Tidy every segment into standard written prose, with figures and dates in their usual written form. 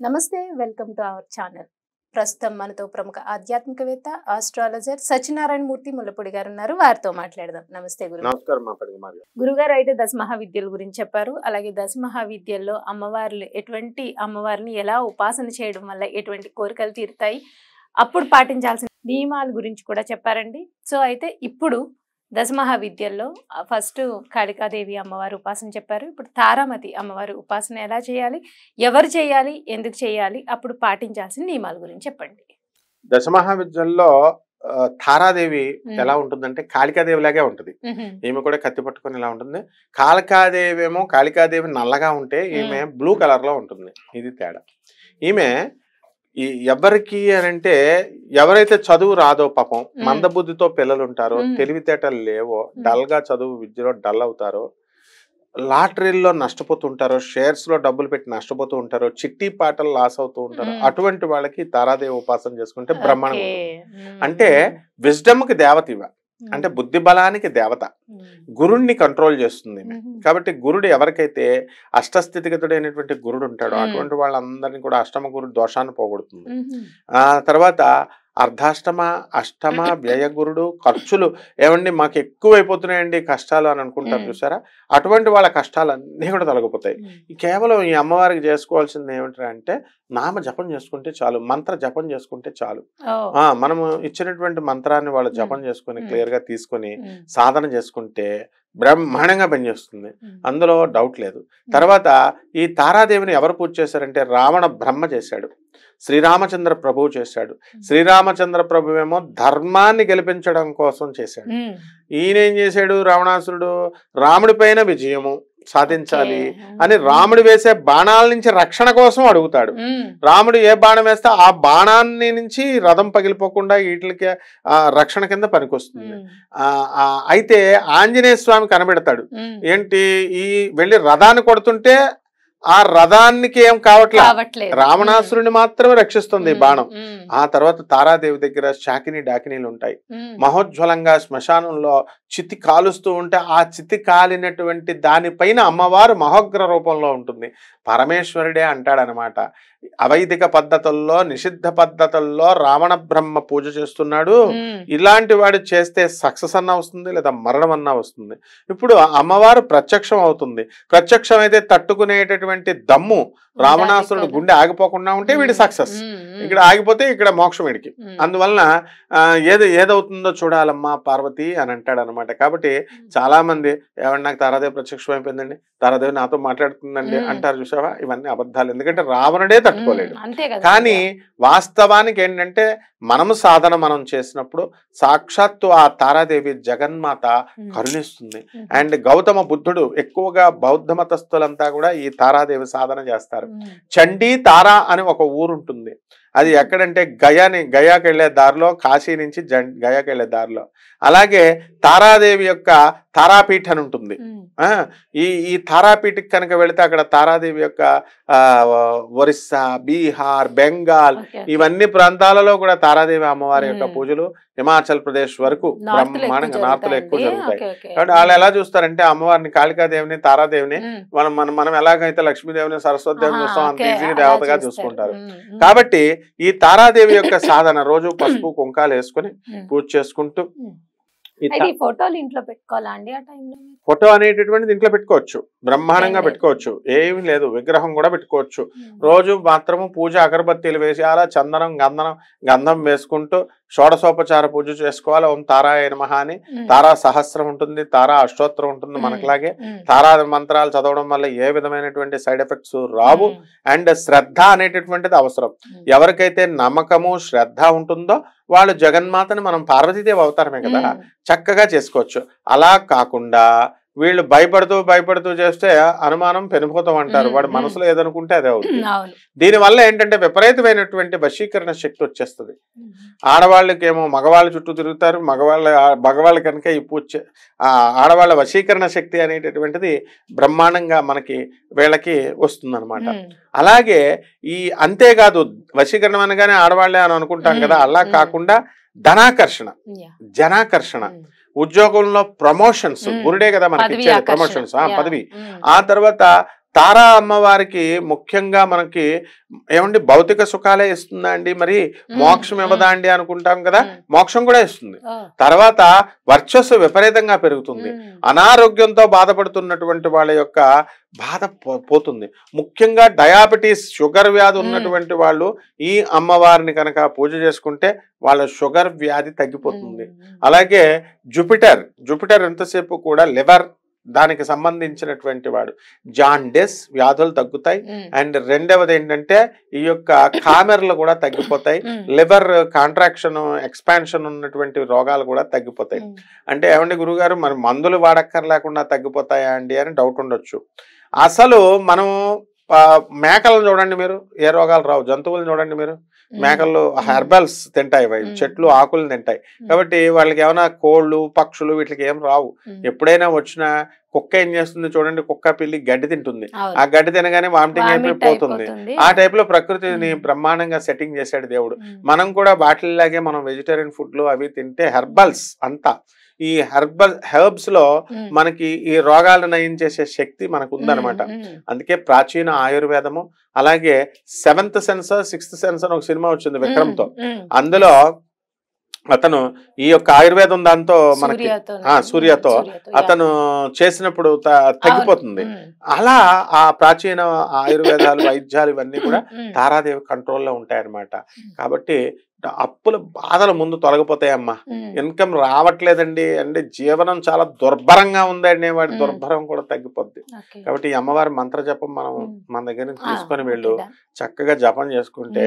నమస్తే welcome to our channel. ప్రస్తుతం మనతో ప్రముఖ ఆధ్యాత్మికవేత్త ఆస్ట్రాలజర్ సత్యనారాయణ మూర్తి ముల్లపూడి గారు ఉన్నారు. వారితో మాట్లాడదాం. నమస్తే గురు. నమస్కారం. గురుగారు అయితే దశ మహావిద్యల గురించి చెప్పారు. అలాగే దశ మహావిద్యల్లో అమ్మవార్లు ఎటువంటి అమ్మవారిని ఎలా ఉపాసన చేయడం వల్ల ఎటువంటి కోరికలు తీరుతాయి, అప్పుడు పాటించాల్సిన నియమాల గురించి కూడా చెప్పారండి. సో అయితే ఇప్పుడు దశ మహావిద్యల్లో ఫస్ట్ కాళికాదేవి అమ్మవారి ఉపాసన చెప్పారు. ఇప్పుడు తారామతి అమ్మవారి ఉపాసన ఎలా చేయాలి, ఎవరు చేయాలి, ఎందుకు చేయాలి, అప్పుడు పాటించాల్సిన నియమాల గురించి చెప్పండి. దశ మహావిద్యల్లో తారాదేవి ఎలా ఉంటుందంటే కాళికాదేవి లాగే ఉంటుంది. ఈమె కూడా కత్తి పట్టుకొని ఇలా ఉంటుంది. కాళికాదేవి నల్లగా ఉంటే ఈమె బ్లూ కలర్ లో ఉంటుంది. ఇది తేడా. ఈమె ఎవరికి అని అంటే ఎవరైతే చదువు రాదో, పాపం మందబుద్ధితో పిల్లలు ఉంటారో, తెలివితేటలు లేవో, డల్ గా చదువు విద్యలో డల్ అవుతారో, లాటరీల్లో నష్టపోతుంటారో, షేర్స్ లో డబ్బులు పెట్టి నష్టపోతూ ఉంటారో, చిట్టి పాటలు లాస్ అవుతూ ఉంటారో, అటువంటి వాళ్ళకి తారాదేవి ఉపాసన చేసుకుంటే బ్రహ్మాండం. అంటే విజ్డమ్ కి దేవత ఇవ, అంటే బుద్ధి బలానికి దేవత, గురుణ్ణి కంట్రోల్ చేస్తుంది. కాబట్టి గురుడు ఎవరికైతే అష్టస్థితిగతుడైనటువంటి గురుడు ఉంటాడో అటువంటి వాళ్ళందరినీ కూడా అష్టమ గురుడు దోషాన్ని పోగొడుతుంది. తర్వాత అర్ధాష్టమ అష్టమ వ్యయ గురుడు ఖర్చులు ఏమండి మాకు ఎక్కువైపోతున్నాయండి కష్టాలు అని అనుకుంటారు చూసారా, అటువంటి వాళ్ళ కష్టాలన్నీ కూడా తొలగిపోతాయి. కేవలం ఈ అమ్మవారికి చేసుకోవాల్సింది ఏమిటంటే నామ జపం చేసుకుంటే చాలు, మంత్ర జపం చేసుకుంటే చాలు. మనము ఇచ్చినటువంటి మంత్రాన్ని వాళ్ళు జపం చేసుకుని క్లియర్ గా తీసుకొని సాధన చేసుకుంటే బ్రహ్మాండంగా పనిచేస్తుంది, అందులో డౌట్ లేదు. తర్వాత ఈ తారాదేవిని ఎవరు పూజ చేశారంటే రావణ బ్రహ్మ చేశాడు, శ్రీరామచంద్ర ప్రభువు చేశాడు. శ్రీరామచంద్ర ప్రభు ఏమో ధర్మాన్ని గెలిపించడం కోసం చేశాడు. ఈయనేం చేశాడు, రావణాసురుడు రాముడి పైన విజయము సాధించాలి అని రాముడు వేసే బాణాల నుంచి రక్షణ కోసం అడుగుతాడు. రాముడు ఏ బాణం వేస్తే ఆ బాణాన్ని నుంచి రథం పగిలిపోకుండా వీటికి రక్షణ కింద పనికొస్తుంది. అయితే ఆంజనేయ స్వామి కనబెడతాడు. ఏంటి, ఈ వెళ్ళి రథాన్ని కొడుతుంటే ఆ రథానికి ఏం కావట్లేదు, రావణాసురుని మాత్రమే రక్షిస్తుంది బాణం. ఆ తర్వాత తారాదేవి దగ్గర శాకిని డాకినీలు ఉంటాయి. మహోజ్వలంగా శ్మశానంలో చితి కాలుస్తూ ఉంటే ఆ చితి కాలినటువంటి దానిపైన అమ్మవారు మహోగ్ర రూపంలో ఉంటుంది. పరమేశ్వరుడే అంటాడనమాట. అవైదిక పద్ధతుల్లో నిషిద్ధ పద్ధతుల్లో రావణ బ్రహ్మ పూజ చేస్తున్నాడు, ఇలాంటి వాడు చేస్తే సక్సెస్ అన్నా వస్తుంది లేదా మరణం అన్నా వస్తుంది. ఇప్పుడు అమ్మవారు ప్రత్యక్షం అవుతుంది. ప్రత్యక్షం అయితే తట్టుకునేటటువంటి దమ్ము రావణాసురుడు గుండె ఆగిపోకుండా ఉంటే వీడి సక్సెస్, ఇక్కడ ఆగిపోతే ఇక్కడ మోక్షం వీడికి. అందువలన ఏదవుతుందో చూడాలమ్మా పార్వతి అని అంటాడు అనమాట. కాబట్టి చాలా మంది ఏమన్నా నాకు తారాదేవి ప్రత్యక్షం అయిపోయిందండి, తారాదేవి నాతో మాట్లాడుతుందండి అంటారు చూసావా, ఇవన్నీ అబద్ధాలు. ఎందుకంటే రావణుడే తట్టుకోలేడు. కానీ వాస్తవానికి ఏంటంటే మనము సాధన మనం చేసినప్పుడు సాక్షాత్తు ఆ తారాదేవి జగన్మాత కరుణిస్తుంది. అండ్ గౌతమ బుద్ధుడు ఎక్కువగా బౌద్ధ మతస్థులంతా కూడా ఈ తారాదేవి సాధన చేస్తారు. చండీ తారా అని ఒక ఊరు ఉంటుంది. అది ఎక్కడంటే గయాకి వెళ్లే దారిలో, కాశీ నుంచి గయాకి వెళ్లే దారిలో. అలాగే తారాదేవి యొక్క తారాపీఠ అని ఉంటుంది. ఈ తారాపీఠకి కనుక వెళితే అక్కడ తారాదేవి యొక్క ఒరిస్సా, బీహార్, బెంగాల్ ఇవన్నీ ప్రాంతాలలో కూడా తారాదేవి అమ్మవారి యొక్క పూజలు హిమాచల్ ప్రదేశ్ వరకు బ్రహ్మాండంగా నార్త్ లో ఎక్కువ జరుగుతాయి. కాబట్టి వాళ్ళు ఎలా చూస్తారంటే అమ్మవారిని, కాళికాదేవిని, తారాదేవిని మనం ఎలాగైతే లక్ష్మీదేవిని, సరస్వతి దేవిని చూస్తాం అంత ఈజీగా దేవతగా చూసుకుంటారు. కాబట్టి ఈ తారాదేవి యొక్క సాధన రోజు పసుపు కుంకాలు వేసుకుని పూజ చేసుకుంటూ, ఫోటోలు ఇంట్లో పెట్టుకోవాలా అండి? ఆ టైంలో ఫోటో అనేటటువంటిది ఇంట్లో పెట్టుకోవచ్చు, బ్రహ్మాండంగా పెట్టుకోవచ్చు, ఏమీ లేదు. విగ్రహం కూడా పెట్టుకోవచ్చు. రోజు మాత్రము పూజ అగరబత్తీలు వేసి అలా చందనం గంధం వేసుకుంటూ షోడశోపచార పూజ చేసుకోవాలి. ఓం తారాయ నమః అని తారా సహస్రం ఉంటుంది, తారా అష్టోత్తరం ఉంటుంది. మనకులాగే తారా మంత్రాలు చదవడం వల్ల ఏ విధమైనటువంటి సైడ్ ఎఫెక్ట్స్ రావు. అండ్ శ్రద్ధ అనేటటువంటిది అవసరం. ఎవరికైతే నమ్మకము శ్రద్ధ ఉంటుందో వాళ్ళు జగన్మాతని, మనం పార్వతీదేవి అవతారమే కదా, చక్కగా చేసుకోవచ్చు. అలా కాకుండా వీళ్ళు భయపడుతూ చేస్తే అనుమానం పెనుభూతం అంటారు. వాడు మనసులో ఏదనుకుంటే అదే అవుతుంది. దీనివల్ల ఏంటంటే విపరీతమైనటువంటి వశీకరణ శక్తి వచ్చేస్తుంది. ఆడవాళ్ళకేమో మగవాళ్ళ చుట్టూ తిరుగుతారు, మగవాళ్ళ కనుక ఈ పూజ ఆడవాళ్ళ వశీకరణ శక్తి అనేటటువంటిది బ్రహ్మాండంగా మనకి వీళ్ళకి వస్తుంది అనమాట. అలాగే అంతేకాదు వశీకరణం అనగానే ఆడవాళ్లే అని అనుకుంటాం కదా, అలా కాకుండా ధనాకర్షణ, జనాకర్షణ, ఉద్యోగంలో ప్రమోషన్స్, గురుడే కదా మనకి ఇచ్చేది ప్రమోషన్స్, పదవి. ఆ తర్వాత తారా అమ్మవారికి ముఖ్యంగా మనకి ఏమండి భౌతిక సుఖాలే ఇస్తుందా అండి, మరి మోక్షం ఇవ్వదా అండి అనుకుంటాం కదా, మోక్షం కూడా ఇస్తుంది. తర్వాత వర్చస్సు విపరీతంగా పెరుగుతుంది. అనారోగ్యంతో బాధపడుతున్నటువంటి వాళ్ళ యొక్క బాధ పోతుంది. ముఖ్యంగా డయాబెటీస్, షుగర్ వ్యాధి ఉన్నటువంటి వాళ్ళు ఈ అమ్మవారిని కనుక పూజ చేసుకుంటే వాళ్ళ షుగర్ వ్యాధి తగ్గిపోతుంది. అలాగే జూపిటర్ ఎంతసేపు కూడా లివర్ దానికి సంబంధించినటువంటి వాడు, జాండిస్ వ్యాధులు తగ్గుతాయి. అండ్ రెండవది ఏంటంటే ఈ యొక్క కామెర్లు కూడా తగ్గిపోతాయి. లివర్ కాంట్రాక్షన్, ఎక్స్పాన్షన్ ఉన్నటువంటి రోగాలు కూడా తగ్గిపోతాయి. అంటే ఏమండి గురుగారు మరి మందులు వాడక్కర్లేకుండా తగ్గిపోతాయా అండి అని డౌట్ ఉండొచ్చు. అసలు మనం మేకలను చూడండి మీరు, ఏ రోగాలు రావు. జంతువులను చూడండి మీరు, మేకలు హెర్బల్స్ తింటాయి, చెట్లు ఆకులు తింటాయి. కాబట్టి వాళ్ళకి ఏమైనా కోళ్ళు పక్షులు వీటికి ఏం రావు. ఎప్పుడైనా వచ్చినా కుక్క ఏం చేస్తుంది చూడండి, కుక్క పిల్లి గడ్డి తింటుంది. ఆ గడ్డి తినగానే వామిటింగ్ అయిపోయి పోతుంది. ఆ టైప్ లో ప్రకృతిని బ్రహ్మాండంగా సెట్టింగ్ చేశాడు దేవుడు. మనం కూడా వాటిలాగే మనం వెజిటేరియన్ ఫుడ్లు అవి తింటే హెర్బల్స్ అంతా, ఈ హెర్బ్స్ లో మనకి ఈ రోగాలను నయం చేసే శక్తి మనకు ఉందన్నమాట. అందుకే ప్రాచీన ఆయుర్వేదము, అలాగే 7th సెన్స్ 6th సెన్స్ అని ఒక సినిమా వచ్చింది విక్రమ్తో. అందులో అతను ఈ యొక్క ఆయుర్వేదం దాంతో మనకి సూర్యతో అతను చేసినప్పుడు తగ్గిపోతుంది. అలా ఆ ప్రాచీన ఆయుర్వేదాలు వైద్యాలు ఇవన్నీ కూడా తారాదేవి కంట్రోల్లో ఉంటాయన్నమాట. కాబట్టి అప్పుల బాధలు ముందు తొలగిపోతాయమ్మా. ఇన్కమ్ రావట్లేదండి అంటే జీవనం చాలా దుర్భరంగా ఉందండి, వాటి దుర్భరం కూడా తగ్గిపోద్ది. కాబట్టి ఈ అమ్మవారి మంత్ర జపం మనం మన దగ్గర నుంచి తీసుకొని వెళ్ళు, చక్కగా జపం చేసుకుంటే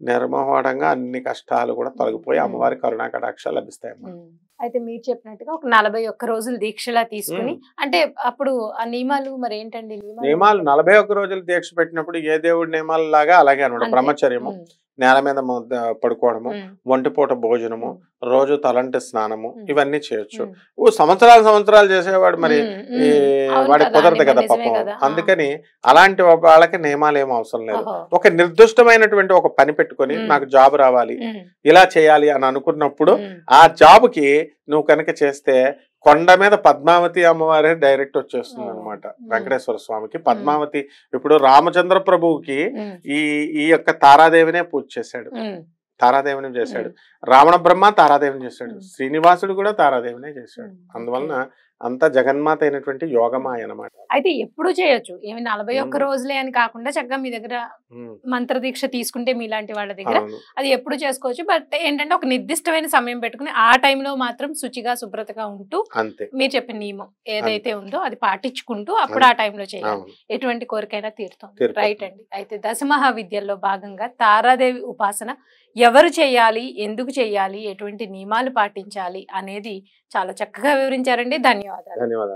నిర్మోహంగా అన్ని కష్టాలు కూడా తొలగిపోయి అమ్మవారి కరుణా కటాక్షాలు లభిస్తాయమ్మా. అయితే మీరు చెప్పినట్టుగా ఒక 41 రోజులు దీక్షలా తీసుకుని, అంటే అప్పుడు ఆ నియమాలు మరి ఏంటండి? నియమాలు 41 రోజులు దీక్ష పెట్టినప్పుడు ఏ దేవుడి నియమాలు లాగా అలాగే అనమాట. బ్రహ్మచర్యము, నేల మీద పడుకోవడము, ఒంటిపూట భోజనము, రోజు తలంటి స్నానము, ఇవన్నీ చేయొచ్చు. సంవత్సరాలు చేసేవాడు మరి వాడికి కుదరదు కదా పాపం. అందుకని అలాంటి వాళ్ళకి నియమాలు ఏం అవసరం లేదు. ఒక నిర్దిష్టమైనటువంటి ఒక పని పెట్టుకొని నాకు జాబ్ రావాలి, ఇలా చేయాలి అని అనుకున్నప్పుడు ఆ జాబ్ కి నువ్వు కనుక చేస్తే కొండ మీద పద్మావతి అమ్మవారే డైరెక్ట్ వచ్చేస్తుంది అనమాట. వెంకటేశ్వర స్వామికి పద్మావతి, ఇప్పుడు రామచంద్ర ప్రభువుకి ఈ యొక్క తారాదేవినే పూజ చేశాడు, తారాదేవిని చేశాడు. రావణ బ్రహ్మ తారాదేవిని చేశాడు, శ్రీనివాసుడు కూడా తారాదేవినే చేశాడు. అందువలన అంత జగన్మాత అయినటువంటి యోగమాయ అన్నమాట. అయితే ఎప్పుడు చేయొచ్చు, ఏమి 41 రోజులే అని కాకుండా చక్కగా మీ దగ్గర మంత్ర దీక్ష తీసుకుంటే మీలాంటి వాళ్ళ దగ్గర అది ఎప్పుడు చేసుకోవచ్చు. బట్ ఏంటంటే ఒక నిర్దిష్టమైన సమయం పెట్టుకుని ఆ టైంలో మాత్రం శుచిగా శుభ్రతగా ఉంటూ అంతే మీరు చెప్పిన నియమం ఏదైతే ఉందో అది పాటించుకుంటూ అప్పుడు ఆ టైంలో చేయాలి, ఎటువంటి కోరికైనా తీరుతుంది. రైట్ అండి. అయితే దశమహావిద్యల్లో భాగంగా తారాదేవి ఉపాసన ఎవరు చేయాలి, ఎందుకు చేయాలి, ఎటువంటి నియమాలు పాటించాలి అనేది చాలా చక్కగా వివరించారండి. ధన్యవాదాలు.